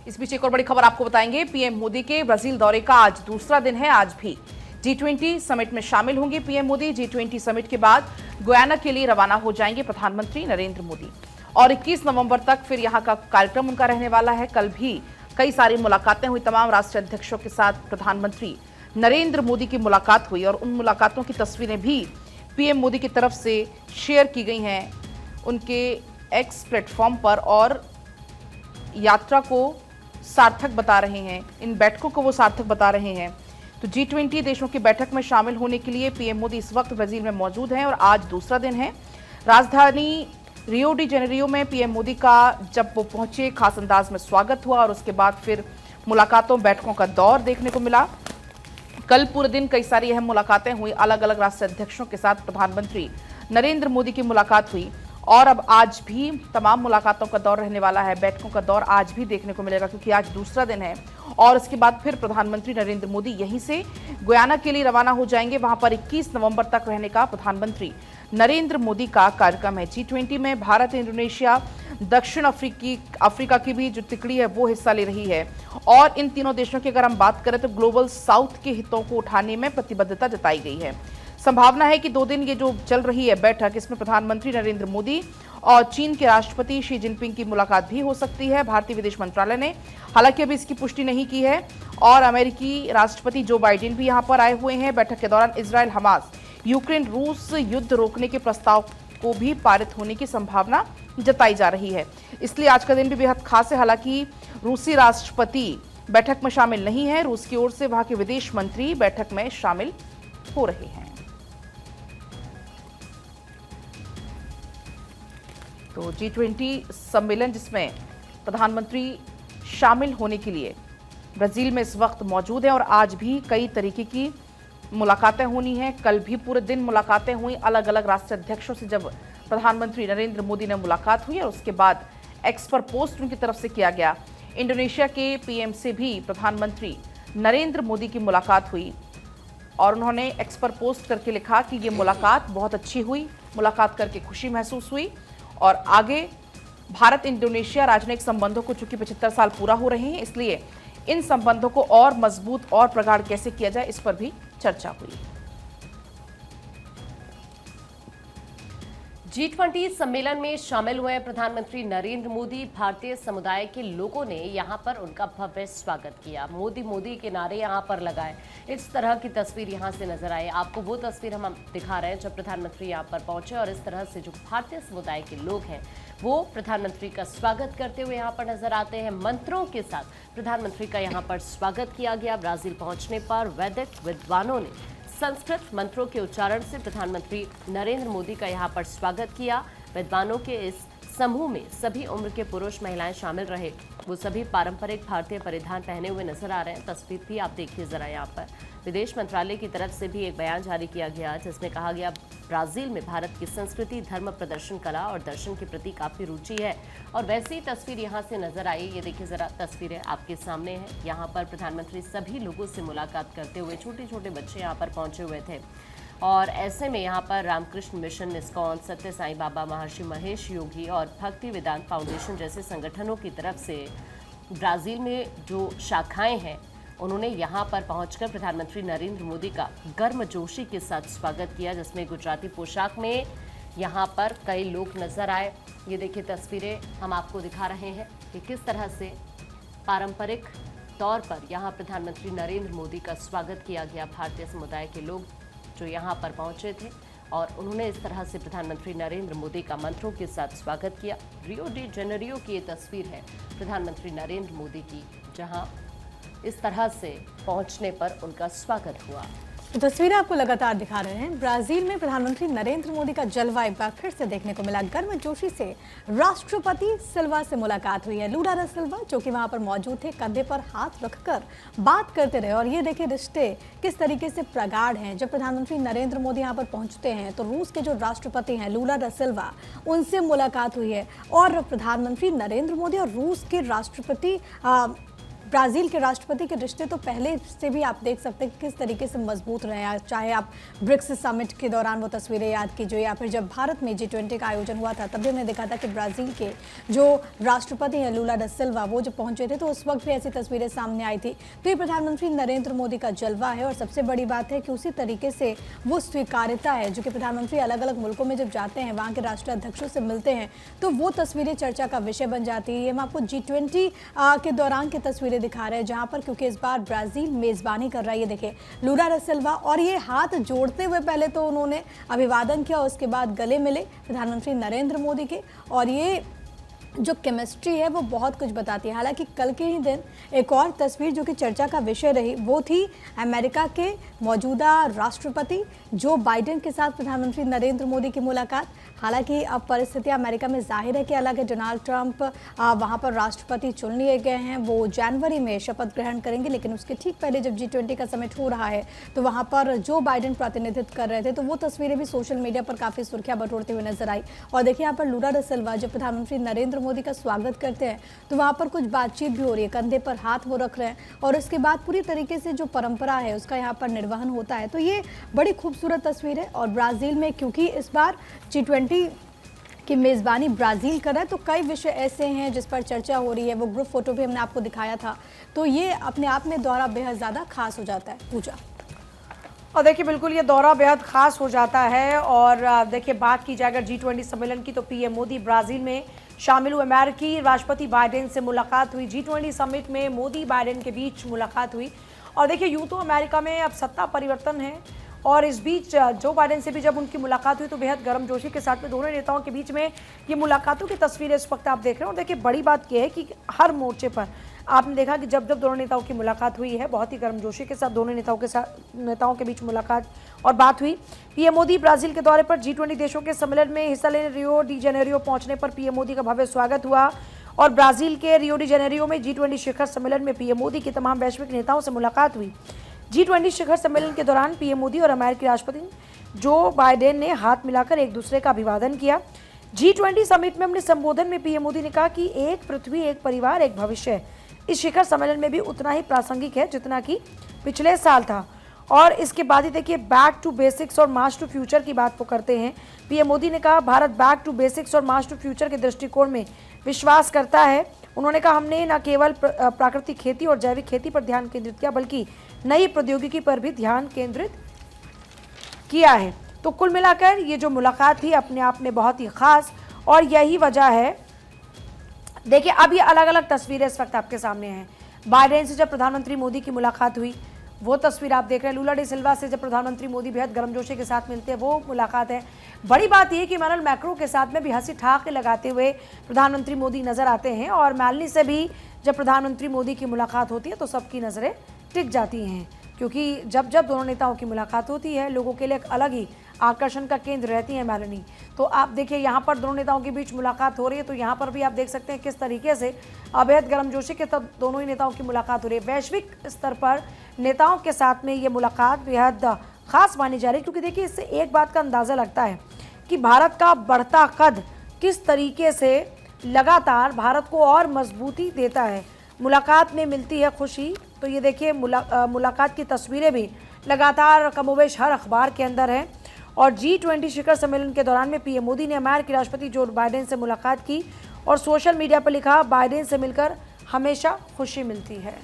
इस बीच एक और बड़ी खबर आपको बताएंगे। पीएम मोदी के ब्राजील दौरे का आज दूसरा दिन है। आज भी G20 समिट में शामिल होंगे पीएम मोदी। G20 समिट के बाद गुयाना के लिए रवाना हो जाएंगे प्रधानमंत्री नरेंद्र मोदी और 21 नवंबर तक फिर यहां का कार्यक्रम उनका रहने वाला है। कल भी कई सारी मुलाकातें हुई। तमाम राष्ट्रीय अध्यक्षों के साथ प्रधानमंत्री नरेंद्र मोदी की मुलाकात हुई और उन मुलाकातों की तस्वीरें भी पीएम मोदी की तरफ से शेयर की गई हैं उनके एक्स प्लेटफॉर्म पर और यात्रा को सार्थक बता रहे हैं। इन बैठकों को वो सार्थक बता रहे हैं। तो G20 देशों की बैठक में शामिल होने के लिए पीएम मोदी इस वक्त ब्राजील में मौजूद हैं और आज दूसरा दिन है। राजधानी रियो डी जेनेरियो में पीएम मोदी का जब वो पहुंचे खास अंदाज में स्वागत हुआ और उसके बाद फिर मुलाकातों बैठकों का दौर देखने को मिला। कल पूरे दिन कई सारी अहम मुलाकातें हुई। अलग अलग राष्ट्रीय अध्यक्षों के साथ प्रधानमंत्री नरेंद्र मोदी की मुलाकात हुई और अब आज भी तमाम मुलाकातों का दौर रहने वाला है। बैठकों का दौर आज भी देखने को मिलेगा क्योंकि आज दूसरा दिन है और इसके बाद फिर प्रधानमंत्री नरेंद्र मोदी यहीं से गुयाना के लिए रवाना हो जाएंगे। वहां पर 21 नवंबर तक रहने का प्रधानमंत्री नरेंद्र मोदी का कार्यक्रम है। G20 में भारत, इंडोनेशिया, दक्षिण अफ्रीका की भी जो तिकड़ी है वो हिस्सा ले रही है और इन तीनों देशों की अगर हम बात करें तो ग्लोबल साउथ के हितों को उठाने में प्रतिबद्धता जताई गई है। संभावना है कि 2 दिन ये जो चल रही है बैठक, इसमें प्रधानमंत्री नरेंद्र मोदी और चीन के राष्ट्रपति शी जिनपिंग की मुलाकात भी हो सकती है। भारतीय विदेश मंत्रालय ने हालांकि अभी इसकी पुष्टि नहीं की है और अमेरिकी राष्ट्रपति जो बाइडेन भी यहां पर आए हुए हैं। बैठक के दौरान इजरायल हमास यूक्रेन रूस युद्ध रोकने के प्रस्ताव को भी पारित होने की संभावना जताई जा रही है। इसलिए आज का दिन भी बेहद खास है। हालांकि रूसी राष्ट्रपति बैठक में शामिल नहीं है। रूस की ओर से वहां के विदेश मंत्री बैठक में शामिल हो रहे हैं। तो G20 सम्मेलन जिसमें प्रधानमंत्री शामिल होने के लिए ब्राजील में इस वक्त मौजूद है और आज भी कई तरीके की मुलाकातें होनी हैं। कल भी पूरे दिन मुलाकातें हुई। अलग अलग राष्ट्रीय अध्यक्षों से जब प्रधानमंत्री नरेंद्र मोदी ने मुलाकात हुई और उसके बाद एक्स पर पोस्ट उनकी तरफ से किया गया। इंडोनेशिया के पीएम से भी प्रधानमंत्री नरेंद्र मोदी की मुलाकात हुई और उन्होंने एक्स पर पोस्ट करके लिखा कि ये मुलाकात बहुत अच्छी हुई, मुलाकात करके खुशी महसूस हुई और आगे भारत इंडोनेशिया राजनयिक संबंधों को चूंकि 75 साल पूरा हो रहे हैं, इसलिए इन संबंधों को और मजबूत और प्रगाढ़ कैसे किया जाए इस पर भी चर्चा हुई। G20 सम्मेलन में शामिल हुए प्रधानमंत्री नरेंद्र मोदी। भारतीय समुदाय के लोगों ने यहां पर उनका भव्य स्वागत किया। मोदी मोदी के नारे यहां पर लगाए। इस तरह की तस्वीर यहां से नजर आई। आपको वो तस्वीर हम दिखा रहे हैं जब प्रधानमंत्री यहां पर पहुंचे और इस तरह से जो भारतीय समुदाय के लोग हैं वो प्रधानमंत्री का स्वागत करते हुए यहाँ पर नजर आते हैं। मंत्रों के साथ प्रधानमंत्री का यहाँ पर स्वागत किया गया। ब्राजील पहुंचने पर वैदिक विद्वानों ने संस्कृत मंत्रों के उच्चारण से प्रधानमंत्री नरेंद्र मोदी का यहाँ पर स्वागत किया। विद्वानों के इस समूह में सभी उम्र के पुरुष महिलाएं शामिल रहे। वो सभी पारंपरिक भारतीय परिधान पहने हुए नजर आ रहे हैं। तस्वीर भी आप देखिए जरा यहाँ पर। विदेश मंत्रालय की तरफ से भी एक बयान जारी किया गया जिसमें कहा गया ब्राजील में भारत की संस्कृति, धर्म, प्रदर्शन, कला और दर्शन के प्रति काफी रुचि है और वैसी तस्वीर यहाँ से नजर आई। ये देखिए जरा, तस्वीरें आपके सामने हैं। यहाँ पर प्रधानमंत्री सभी लोगों से मुलाकात करते हुए, छोटे छोटे बच्चे यहाँ पर पहुंचे हुए थे और ऐसे में यहाँ पर रामकृष्ण मिशन, इस्कॉन, सत्य साईं बाबा, महर्षि महेश योगी और भक्ति वेदांत फाउंडेशन जैसे संगठनों की तरफ से ब्राजील में जो शाखाएं हैं उन्होंने यहाँ पर पहुंचकर प्रधानमंत्री नरेंद्र मोदी का गर्मजोशी के साथ स्वागत किया, जिसमें गुजराती पोशाक में यहाँ पर कई लोग नजर आए। ये देखिए तस्वीरें हम आपको दिखा रहे हैं कि किस तरह से पारंपरिक तौर पर यहाँ प्रधानमंत्री नरेंद्र मोदी का स्वागत किया गया। भारतीय समुदाय के लोग जो यहाँ पर पहुंचे थे और उन्होंने इस तरह से प्रधानमंत्री नरेंद्र मोदी का मंत्रों के साथ स्वागत किया। रियो डी जेनेरियो की ये तस्वीर है प्रधानमंत्री नरेंद्र मोदी की, जहां इस तरह से पहुंचने पर उनका स्वागत हुआ। तस्वीरें आपको लगातार दिखा रहे हैं। ब्राजील में प्रधानमंत्री नरेंद्र मोदी का जलवा एक बार फिर से देखने को मिला। गर्मजोशी से राष्ट्रपति सिल्वा से मुलाकात हुई है। लूला दा सिल्वा जो कि वहां पर मौजूद थे, कंधे पर हाथ रखकर बात करते रहे और ये देखिए रिश्ते किस तरीके से प्रगाढ़ हैं। जब प्रधानमंत्री नरेंद्र मोदी यहाँ पर पहुंचते हैं तो रूस के जो राष्ट्रपति हैं लूला दा सिल्वा, उनसे मुलाकात हुई है और प्रधानमंत्री नरेंद्र मोदी और रूस के राष्ट्रपति ब्राज़ील के राष्ट्रपति के रिश्ते तो पहले से भी आप देख सकते हैं कि किस तरीके से मजबूत रहे हैं। चाहे आप ब्रिक्स समिट के दौरान वो तस्वीरें याद कीजिए, या फिर जब भारत में G20 का आयोजन हुआ था तब भी हमने देखा था कि ब्राज़ील के जो राष्ट्रपति हैं लूला दा सिल्वा वो जब पहुंचे थे तो उस वक्त भी ऐसी तस्वीरें सामने आई थी। तो ये प्रधानमंत्री नरेंद्र मोदी का जलवा है, और सबसे बड़ी बात है कि उसी तरीके से वो स्वीकार्यता है जो कि प्रधानमंत्री अलग अलग मुल्कों में जब जाते हैं, वहाँ के राष्ट्राध्यक्षों से मिलते हैं, तो वो तस्वीरें चर्चा का विषय बन जाती है। ये हम आपको G20 के दौरान की तस्वीरें दिखा रहे हैं, जहां पर क्योंकि इस बार ब्राज़ील मेजबानी कर रहा है। ये देखिए लूला दा सिल्वा, और ये हाथ जोड़ते हुए पहले तो उन्होंने अभिवादन किया, उसके बाद गले मिले प्रधानमंत्री नरेंद्र मोदी के, और ये जो केमिस्ट्री है वो बहुत कुछ बताती है। हालांकि कल के ही दिन एक और तस्वीर जो कि चर्चा का विषय रही वो थी अमेरिका के मौजूदा राष्ट्रपति जो बाइडेन के साथ प्रधानमंत्री नरेंद्र मोदी की मुलाकात। हालांकि अब परिस्थितियां अमेरिका में जाहिर है कि अलग है। डोनाल्ड ट्रंप वहां पर राष्ट्रपति चुन लिए गए हैं, वो जनवरी में शपथ ग्रहण करेंगे, लेकिन उसके ठीक पहले जब G20 का समिट हो रहा है तो वहां पर जो बाइडेन प्रतिनिधित्व कर रहे थे, तो वो तस्वीरें भी सोशल मीडिया पर काफ़ी सुर्खियां बटोरते हुए नजर आई। और देखिए यहाँ पर लूला दा सिल्वा जब प्रधानमंत्री नरेंद्र मोदी का स्वागत करते हैं तो वहाँ पर कुछ बातचीत भी हो रही है, कंधे पर हाथ वो रख रहे हैं, और उसके बाद पूरी तरीके से जो परंपरा है उसका यहाँ पर निर्वहन होता है। तो ये बड़ी खूबसूरत तस्वीर है। और ब्राज़ील में क्योंकि इस बार G20 की मेज़बानी ब्राज़ील कर रहा है, तो कई विषय ऐसे हैं जिस पर चर्चा हो रही है। वो ग्रुप फोटो भी हमने आपको दिखाया था, तो ये अपने आप में दौरा बेहद ज़्यादा खास हो जाता है। पूजा, और देखिए बिल्कुल ये दौरा बेहद खास हो जाता है। और देखिए बात की जाए अगर G20 सम्मेलन की, तो पीएम मोदी ब्राज़ील में शामिल हुए। अमेरिकी राष्ट्रपति बाइडेन से मुलाकात हुई। G20 समिट में मोदी बाइडेन के बीच मुलाकात हुई। और देखिए यूं तो अमेरिका में अब सत्ता परिवर्तन है, और इस बीच जो बाइडेन से भी जब उनकी मुलाकात हुई तो बेहद गर्मजोशी के साथ में दोनों नेताओं के बीच में ये मुलाकातों की तस्वीरें इस वक्त आप देख रहे हो। और देखिए बड़ी बात यह है कि हर मोर्चे पर आपने देखा कि जब जब दोनों नेताओं की मुलाकात हुई है, बहुत ही गर्मजोशी के साथ दोनों नेताओं के बीच मुलाकात और बात हुई। पीएम मोदी ब्राज़ील के दौरे पर G20 देशों के सम्मेलन में हिस्सा लेने रियो डी जेनेरियो पहुंचने पर पीएम मोदी का भव्य स्वागत हुआ। और ब्राज़ील के रियो डी जेनेरियो में G20 शिखर सम्मेलन में पीएम मोदी की तमाम वैश्विक नेताओं से मुलाकात हुई। G20 शिखर सम्मेलन के दौरान पीएम मोदी और अमेरिकी राष्ट्रपति जो बाइडेन ने हाथ मिलाकर एक दूसरे का अभिवादन किया। G20 समिट में अपने संबोधन में पीएम मोदी ने कहा कि एक पृथ्वी, एक परिवार, एक भविष्य इस शिखर सम्मेलन में भी उतना ही प्रासंगिक है जितना कि पिछले साल था। और इसके बाद ही देखिए बैक टू बेसिक्स और मार्च टू फ्यूचर की बात वो करते हैं। पीएम मोदी ने कहा भारत बैक टू बेसिक्स और मार्च टू फ्यूचर के दृष्टिकोण में विश्वास करता है। उन्होंने कहा हमने न केवल प्राकृतिक खेती और जैविक खेती पर ध्यान केंद्रित किया बल्कि नई प्रौद्योगिकी पर भी ध्यान केंद्रित किया है। तो कुल मिलाकर ये जो मुलाकात थी अपने आप में बहुत ही खास, और यही वजह है। देखिए अब ये अलग अलग तस्वीरें इस वक्त आपके सामने हैं। बाइडेन से जब प्रधानमंत्री मोदी की मुलाकात हुई वो तस्वीर आप देख रहे हैं। लूला डी सिल्वा से जब प्रधानमंत्री मोदी बेहद गर्मजोशी के साथ मिलते हैं वो मुलाकात है। बड़ी बात यह कि इमानुएल मैक्रों के साथ में भी हंसी ठहाके लगाते हुए प्रधानमंत्री मोदी नजर आते हैं। और मेलानी से भी जब प्रधानमंत्री मोदी की मुलाकात होती है तो सबकी नज़रें टिक जाती हैं, क्योंकि जब जब दोनों नेताओं की मुलाकात होती है लोगों के लिए एक अलग ही आकर्षण का केंद्र रहती है मेलानी। तो आप देखिए यहाँ पर दोनों नेताओं के बीच मुलाकात हो रही है, तो यहाँ पर भी आप देख सकते हैं किस तरीके से बेहद गर्मजोशी के तब दोनों ही नेताओं की मुलाकात हो रही है। वैश्विक स्तर पर नेताओं के साथ में ये मुलाकात बेहद खास मानी जा रही है, क्योंकि देखिए इससे एक बात का अंदाज़ा लगता है कि भारत का बढ़ता कद किस तरीके से लगातार भारत को और मजबूती देता है। मुलाकात में मिलती है खुशी, तो ये देखिए मुलाकात की तस्वीरें भी लगातार कमोवेश हर अखबार के अंदर है। और G20 शिखर सम्मेलन के दौरान में पीएम मोदी ने अमेरिकी राष्ट्रपति जो बाइडेन से मुलाकात की और सोशल मीडिया पर लिखा बाइडेन से मिलकर हमेशा खुशी मिलती है।